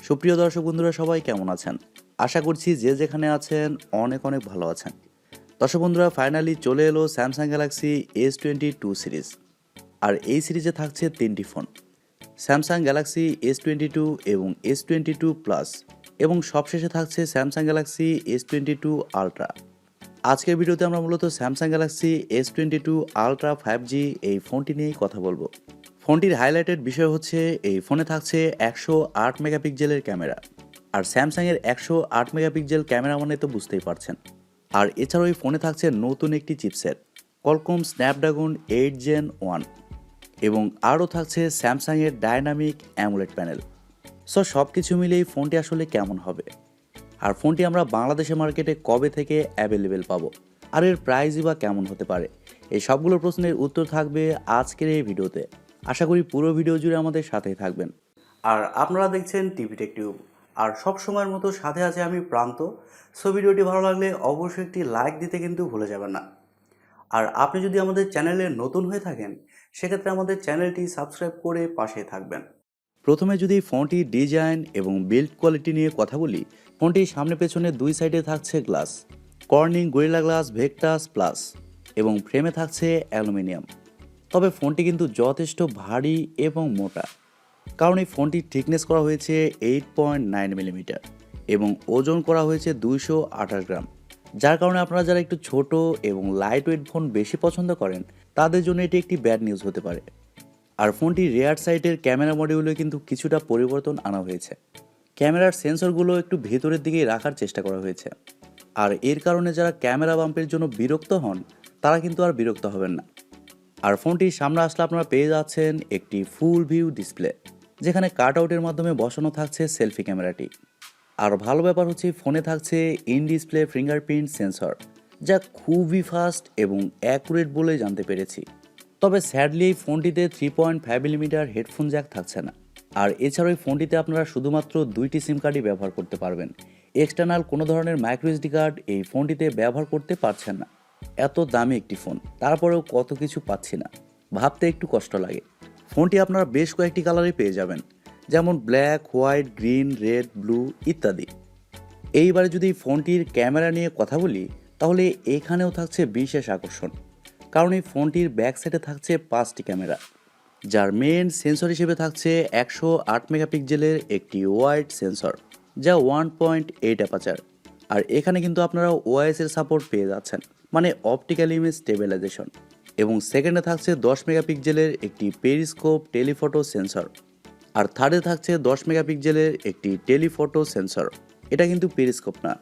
সুপ্রিয় দর্শক বন্ধুরা সবাই কেমন আছেন? আশা করছি যে যেখানে আছেন অনেক ভালো আছেন। দর্শক বন্ধুরা ফাইনালি চলে এলো স্যামসাং গ্যালাক্সি S22 সিরিজ। আর এই সিরিজে থাকছে তিনটি ফোন, স্যামসাং গ্যালাক্সি S22 এবং S22 প্লাস এবং সবশেষে থাকছে স্যামসাং গ্যালাক্সি S22 আলট্রা। আজকের ভিডিওতে আমরা মূলত Samsung Galaxy S22 ultra 5G এই ফোনটি নিয়েই কথা বলবো। ফোনটির হাইলাইটেড বিষয় হচ্ছে এই ফোনে থাকছে 108 মেগাপিক্সেলের ক্যামেরা। আর স্যামসাংয়ের 108 মেগাপিক্সেল ক্যামেরা মানে তো বুঝতেই পারছেন। আর এছাড়াও এই ফোনে থাকছে নতুন একটি চিপসেট Qualcomm Snapdragon 8 Gen 1 এবং আরও থাকছে স্যামসাংয়ের ডাইনামিক অ্যামোলেড প্যানেল। সো সব কিছু মিলে এই ফোনটি আসলে কেমন হবে, আর ফোনটি আমরা বাংলাদেশের মার্কেটে কবে থেকে অ্যাভেলেবেল পাবো, আর এর প্রাইসই বা কেমন হতে পারে, এই সবগুলো প্রশ্নের উত্তর থাকবে আজকের এই ভিডিওতে। আশা করি পুরো ভিডিও জুড়ে আমাদের সাথেই থাকবেন। আর আপনারা দেখছেন টিভি টেক টিউব, আর সব সময়ের মতো সাথে আছে আমি প্রান্ত। সো ভিডিওটি ভালো লাগলে অবশ্যই একটি লাইক দিতে কিন্তু ভুলে যাবেন না। আর আপনি যদি আমাদের চ্যানেলে নতুন হয়ে থাকেন সেক্ষেত্রে আমাদের চ্যানেলটি সাবস্ক্রাইব করে পাশে থাকবেন। প্রথমে যদি ফোনটির ডিজাইন এবং বিল্ড কোয়ালিটি নিয়ে কথা বলি, ফোনটির সামনে পেছনে দুই সাইডে থাকছে glass, Corning gorilla glass Victus plus, এবং ফ্রেমে থাকছে অ্যালুমিনিয়াম। তবে ফোনটি কিন্তু যথেষ্ট ভারী এবং মোটা, কারণ এই ফোনটির থিকনেস করা হয়েছে 8.9 মিলিমিটার এবং ওজন করা হয়েছে 228 গ্রাম। যার কারণে আপনারা যারা একটু ছোট এবং লাইট ওয়েট ফোন বেশি পছন্দ করেন তাদের জন্য এটি একটি ব্যাড নিউজ হতে পারে। আর ফোনটির রেয়ার সাইডের ক্যামেরা মডিউলে কিন্তু কিছুটা পরিবর্তন আনা হয়েছে। ক্যামেরার সেন্সরগুলো একটু ভেতরের দিকে রাখার চেষ্টা করা হয়েছে। আর এর কারণে যারা ক্যামেরা বাম্পের জন্য বিরক্ত হন তারা কিন্তু আর বিরক্ত হবেন না। আর ফোনটির সামনে আসলে আপনারা পেয়ে যাচ্ছেন একটি ফুল ভিউ ডিসপ্লে, যেখানে কাট আউটের মাধ্যমে বসানো থাকছে সেলফি ক্যামেরাটি। আর ভালো ব্যাপার হচ্ছে ফোনে থাকছে ইন ডিসপ্লে ফিঙ্গারপ্রিন্ট সেন্সর, যা খুবই ফাস্ট এবং অ্যাকুরেট বলে জানতে পেরেছি। তবে স্যাডলি এই ফোনটিতে 3.5 মিলিমিটার হেডফোন জ্যাক থাকছে না। আর এছাড়াও এই ফোনটিতে আপনারা শুধুমাত্র 2টি সিম কার্ডই ব্যবহার করতে পারবেন। এক্সটার্নাল কোনো ধরনের মাইক্রো এসডি কার্ড এই ফোনটিতে ব্যবহার করতে পারছেন না। এত দামি একটি ফোন, তারপরেও কত কিছু পাচ্ছি না, ভাবতে একটু কষ্ট লাগে। ফোনটি আপনারা বেশ কয়েকটি কালারে পেয়ে যাবেন, যেমন black, white, green, red, blue ইত্যাদি। এইবারে যদি ফোনটির ক্যামেরা নিয়ে কথা বলি তাহলে এখানেও থাকছে বিশেষ আকর্ষণ, কারণ এই ফোনটির ব্যাক সাইডে থাকছে 5টি ক্যামেরা, যার মেন সেন্সর হিসেবে থাকছে 108 মেগাপিক্সেলের একটি ওয়াইড সেন্সর, যা 1.8 অ্যাপাচার। আর এখানে কিন্তু আপনারা ওআইএস এর সাপোর্ট পেয়ে যাচ্ছেন, মানে অপটিক্যাল ইমেজ স্টেবিলাইজেশন। এবং সেকেন্ডে থাকছে 10 মেগাপিক্সেলের একটি পেরিস্কোপ টেলিফটো সেন্সর। আর থার্ডে থাকছে 10 মেগাপিক্সেলের একটি টেলিফটো সেন্সর, এটা কিন্তু পেরিস্কোপ না।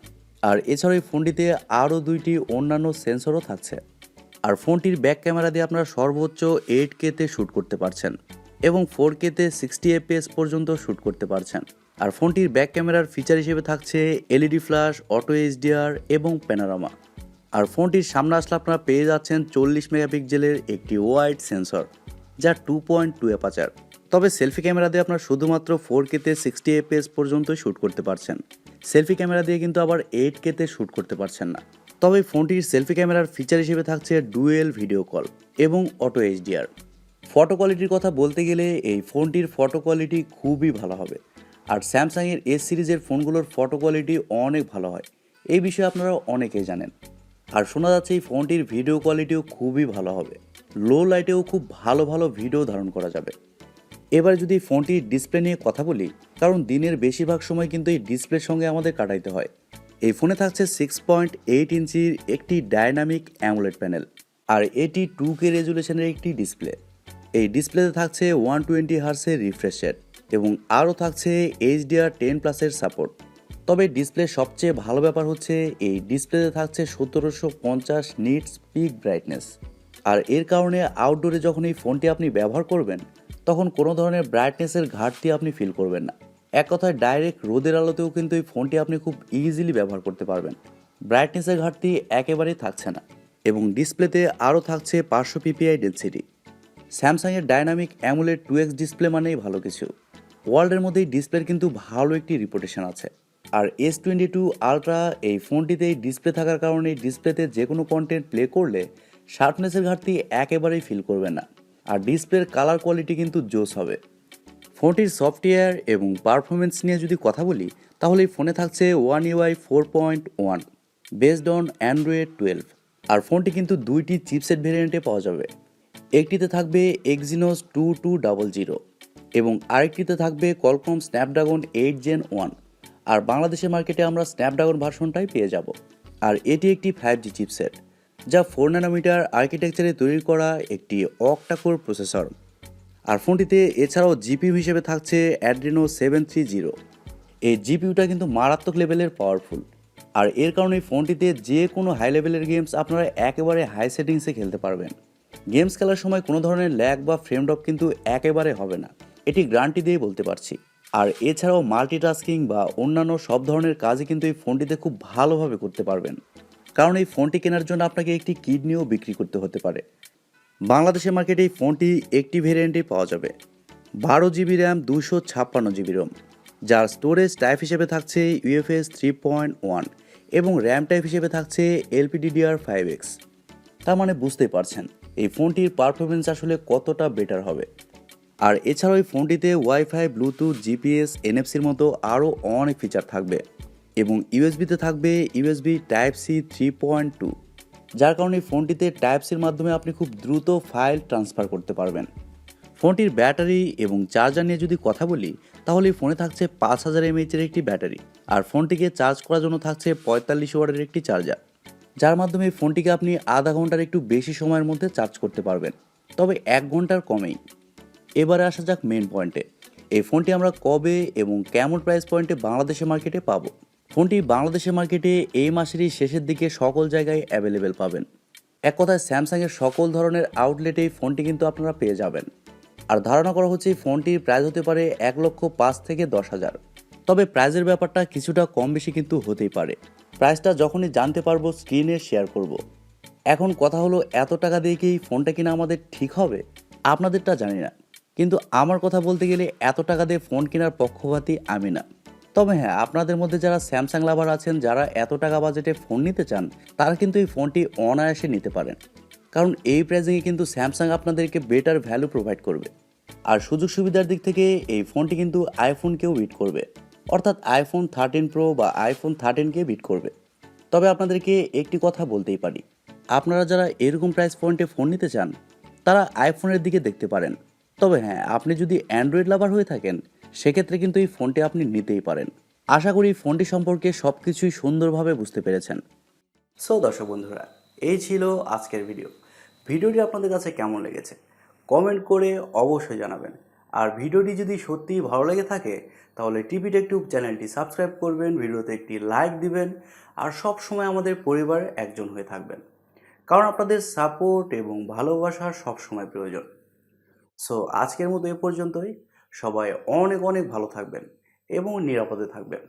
আর এছাড়াও এই ফোনটিতে আরও 2টি অন্যান্য সেন্সরও থাকছে। আর ফোনটির ব্যাক ক্যামেরা দিয়ে আপনারা সর্বোচ্চ 8K-তে শ্যুট করতে পারছেন এবং 4K-তে 60 FPS পর্যন্ত শ্যুট করতে পারছেন। আর ফোনটির ব্যাক ক্যামেরার ফিচার হিসেবে থাকছে এলইডি ফ্ল্যাশ, অটো এইচডিআর এবং প্যানোরামা। আর ফোনটির সামনে আসলে আপনারা পেয়ে যাচ্ছেন 40 মেগাপিক্সেলের একটি ওয়াইড সেন্সর, যা 2.2 অ্যাপাচার। তবে সেলফি ক্যামেরা দিয়ে আপনারা শুধুমাত্র 4K-তে 60 FPS পর্যন্ত শ্যুট করতে পারছেন। সেলফি ক্যামেরা দিয়ে কিন্তু আবার 8K-তে শ্যুট করতে পারছেন না। তবে ফোনটির সেলফি ক্যামেরার ফিচার হিসেবে থাকছে ডুয়েল ভিডিও কল এবং অটো এইচডিআর। ফটো কোয়ালিটির কথা বলতে গেলে এই ফোনটির ফটো কোয়ালিটি খুবই ভালো হবে। আর স্যামসাংয়ের এস সিরিজের ফোনগুলোর ফটো কোয়ালিটি অনেক ভালো হয়, এই বিষয়ে আপনারা অনেকেই জানেন। আর শোনা যাচ্ছে এই ফোনটির ভিডিও কোয়ালিটিও খুবই ভালো হবে, লো লাইটেও খুব ভালো ভিডিও ধারণ করা যাবে। এবার যদি ফোনটির ডিসপ্লে নিয়ে কথা বলি, কারণ দিনের বেশিরভাগ সময় কিন্তু এই ডিসপ্লের সঙ্গে আমাদের কাটাইতে হয়। এই ফোনে থাকছে 6.8 ইঞ্চির একটি ডাইনামিক অ্যামোলেড প্যানেল, আর এটি 2K রেজুলেশনের একটি ডিসপ্লে। এই ডিসপ্লেতে থাকছে 120 হার্টজের রিফ্রেশ রেট এবং আরও থাকছে HDR10+-এর সাপোর্ট। তবে ডিসপ্লের সবচেয়ে ভালো ব্যাপার হচ্ছে এই ডিসপ্লেতে থাকছে 1750 নিটস পিক ব্রাইটনেস। আর এর কারণে আউটডোরে যখন এই ফোনটি আপনি ব্যবহার করবেন তখন কোনো ধরনের ব্রাইটনেসের ঘাটতি আপনি ফিল করবেন না। এক কথায় ডাইরেক্ট রোদের আলোতেও কিন্তু এই ফোনটি আপনি খুব ইজিলি ব্যবহার করতে পারবেন, ব্রাইটনেসের ঘাটতি একেবারেই থাকছে না। এবং ডিসপ্লেতে আরও থাকছে 500 PPI ডেনসিটি। স্যামসাংয়ের ডাইনামিক অ্যামোলেড 2X ডিসপ্লে মানেই ভালো কিছু। ওয়ার্ল্ডের মধ্যেই ডিসপ্লের কিন্তু ভালো একটি রিপুটেশন আছে। আর S22 আলট্রা এই ফোনটিতে এই ডিসপ্লে থাকার কারণে ডিসপ্লেতে যে কোনো কন্টেন্ট প্লে করলে শার্পনেসের ঘাটতি একেবারেই ফিল করবে না। আর ডিসপ্লের কালার কোয়ালিটি কিন্তু জোস হবে। ফোনটির সফটওয়্যার এবং পারফরমেন্স নিয়ে যদি কথা বলি, তাহলে এই ফোনে থাকছে One UI 4.1 based on Android 12। আর ফোনটি কিন্তু দুইটি চিপসেট ভেরিয়েন্টে পাওয়া যাবে। একটিতে থাকবে Exynos 2200 এবং আরেকটিতে থাকবে Qualcomm স্ন্যাপড্রাগন 8 Gen 1। আর বাংলাদেশের মার্কেটে আমরা স্ন্যাপড্রাগন ভার্সনটাই পেয়ে যাব। আর এটি একটি 5G চিপসেট, যা 4 ন্যানোমিটার আর্কিটেকচারে তৈরি করা একটি অক্টা-কোর প্রসেসর। আর ফোনটিতে এছাড়াও জিপিইউ হিসেবে থাকছে Adreno 730। এই জিপিইউটা কিন্তু মারাত্মক লেভেলের পাওয়ারফুল। আর এর কারণে ফোনটিতে যে কোনো হাই লেভেলের গেমস আপনারা একেবারে হাই সেটিংসে খেলতে পারবেন। গেমস খেলার সময় কোনো ধরনের ল্যাগ বা ফ্রেম ড্রপ কিন্তু একেবারে হবে না, এটি গ্যারান্টি দিয়ে বলতে পারছি। আর এছাড়াও মাল্টিটাস্কিং বা অন্যান্য সব ধরনের কাজই কিন্তু এই ফোনটিতে খুব ভালোভাবে করতে পারবেন। কারণ এই ফোনটি কেনার জন্য আপনাকে একটি কিডনিও বিক্রি করতে হতে পারে। বাংলাদেশের মার্কেটে এই ফোনটি একটি ভেরিয়েন্টেই পাওয়া যাবে, 12 জিবি র্যাম 256 জিবি রোম, যার স্টোরেজ টাইপ হিসেবে থাকছে ইউএফএস 3.1 এবং র্যাম টাইপ হিসেবে থাকছে LPDDR5X। তার মানে বুঝতেই পারছেন এই ফোনটির পারফরমেন্স আসলে কতটা বেটার হবে। আর এছাড়াও এই ফোনটিতে ওয়াইফাই, ব্লুটুথ, জিপিএস, এনএফসির মতো আরও অনেক ফিচার থাকবে এবং ইউএসবিতে থাকবে ইউএসবি টাইপ সি 3.2, যার কারণে এই ফোনটিতে টাইপ সির মাধ্যমে আপনি খুব দ্রুত ফাইল ট্রান্সফার করতে পারবেন। ফোনটির ব্যাটারি এবং চার্জার নিয়ে যদি কথা বলি, তাহলে এই ফোনে থাকছে 5000 mAh-এর একটি ব্যাটারি। আর ফোনটিকে চার্জ করার জন্য থাকছে 45 ওয়াটের একটি চার্জার, যার মাধ্যমে এই ফোনটিকে আপনি আধা ঘন্টার একটু বেশি সময়ের মধ্যে চার্জ করতে পারবেন, তবে 1 ঘন্টার কমেই। এবারে আসা যাক মেন পয়েন্টে, এই ফোনটি আমরা কবে এবং কেমন প্রাইস পয়েন্টে বাংলাদেশের মার্কেটে পাবো। ফোনটি বাংলাদেশের মার্কেটে এই মাসেরই শেষের দিকে সকল জায়গায় অ্যাভেলেবেল পাবেন। এক কথায় স্যামসাংয়ের সকল ধরনের আউটলেটে এই ফোনটি কিন্তু আপনারা পেয়ে যাবেন। আর ধারণা করা হচ্ছে এই ফোনটির প্রাইস হতে পারে 1,05,000 থেকে 10,000। তবে প্রাইজের ব্যাপারটা কিছুটা কম বেশি কিন্তু হতেই পারে। প্রাইসটা যখনই জানতে পারবো স্ক্রিনে শেয়ার করব। এখন কথা হলো, এত টাকা দিয়ে কি এই ফোনটা কিনা আমাদের ঠিক হবে? আপনাদেরটা জানি না, কিন্তু আমার কথা বলতে গেলে এত টাকা দিয়ে ফোন কেনার পক্ষপাতী আমি না। তবে হ্যাঁ, আপনাদের মধ্যে যারা স্যামসাং লাভার আছেন, যারা এত টাকা বাজেটে ফোন নিতে চান, তারা কিন্তু এই ফোনটি অনায়াসে নিতে পারেন। কারণ এই প্রাইসিংয়ে কিন্তু স্যামসাং আপনাদেরকে বেটার ভ্যালু প্রোভাইড করবে। আর সুযোগ সুবিধার দিক থেকে এই ফোনটি কিন্তু আইফোনকেও বিট করবে, অর্থাৎ আইফোন 13 প্রো বা আইফোন 13কে বিট করবে। তবে আপনাদেরকে একটি কথা বলতেই পারি, আপনারা যারা এরকম প্রাইস পয়েন্টে ফোন নিতে চান, তারা আইফোনের দিকে দেখতে পারেন। তবে হ্যাঁ, আপনি যদি অ্যান্ড্রয়েড লাভার হয়ে থাকেন, সেক্ষেত্রে কিন্তু এই ফোনটি আপনি নিতেই পারেন। আশা করি ফোনটি সম্পর্কে সব কিছুই সুন্দরভাবে বুঝতে পেরেছেন। সো দর্শক বন্ধুরা, এই ছিল আজকের ভিডিও। ভিডিওটি আপনাদের কাছে কেমন লেগেছে কমেন্ট করে অবশ্যই জানাবেন। আর ভিডিওটি যদি সত্যিই ভালো লেগে থাকে, তাহলে টিভি টেক টিউব চ্যানেলটি সাবস্ক্রাইব করবেন, ভিডিওতে একটি লাইক দিবেন, আর সব সময় আমাদের পরিবারের একজন হয়ে থাকবেন। কারণ আপনাদের সাপোর্ট এবং ভালোবাসা সব সময় প্রয়োজন। সো আজকের মতো এ পর্যন্তই। সবাই অনেক অনেক ভালো থাকবেন এবং নিরাপদে থাকবেন।